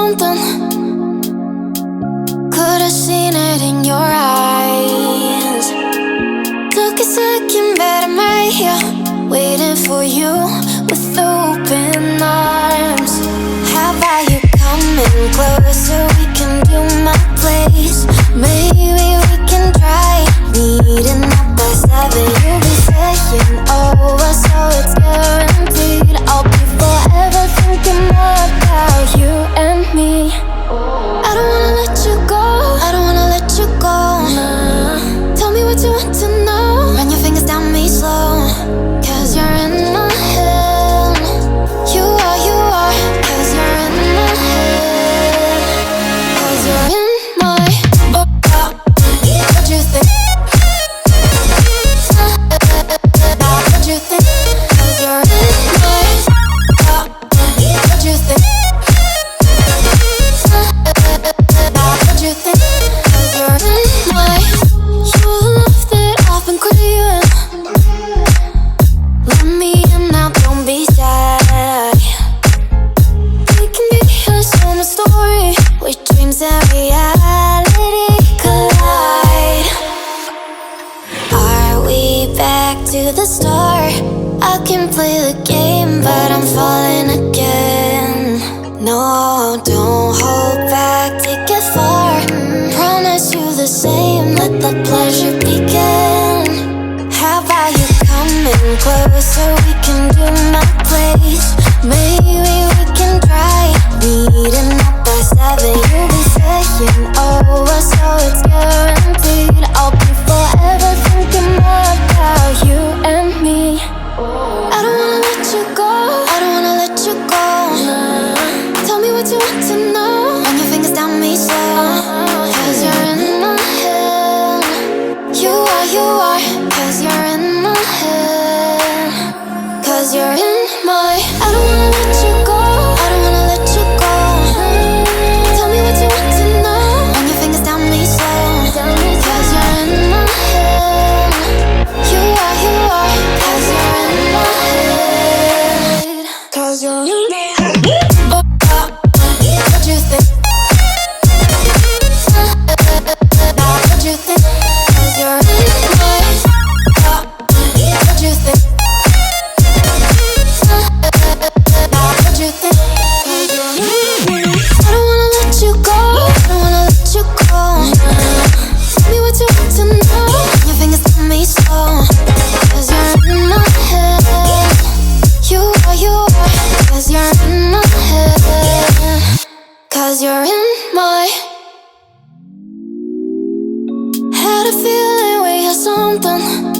something. Could've seen it in your eyes. Took a second, but I'm right here, waiting for you with open arms. How about you coming closer? We can do my place. Maybe we can try meeting up by 7. You'll be saying over, so it's guaranteed. I'll be forever thinking more about you and me. I don't wanna let you go, I don't wanna let you go, nah. Tell me what you want to know, run your fingers down me slow. Cause you're in my head. You are, cause you're in my head. Cause you're in my what you think? What you think? Cause you're in my what you think? What you think? Cause you're in my. You're the love that I've been craving. Let me in now, don't be shy. We can be a summer story where dreams and reality collide. Are we back to the start? I can play the game, but I'm falling again. No, don't hold back, take it far. Promise you the same, let the pleasure begin. How about you coming closer? We can do my place. Maybe we can try meeting up by 7. You'll be saying over, so it's guaranteed. I'll be forever thinking more about you and me. I don't wanna let you go, I don't wanna let you go, nah. Tell me what you want to know, run your fingers down me slow. Cause you're in my head. You are, cause you're in my head. Cause you're in my. I don't wanna let you go, I don't wanna let you go. Tell me what you want to know, run your fingers down me slow. Cause you're in my head. You are, cause you're in my head. Cause you're in my head. What you think? What you think? Cause you're in my. What you think? What you think? Cause you're in my. I don't wanna let you go, I don't wanna let you go, nah. Tell me what you want to know, your fingers on me slow. Cause you're in my head. You are, cause you're in my head. Cause you're in my. Had a feeling we had something.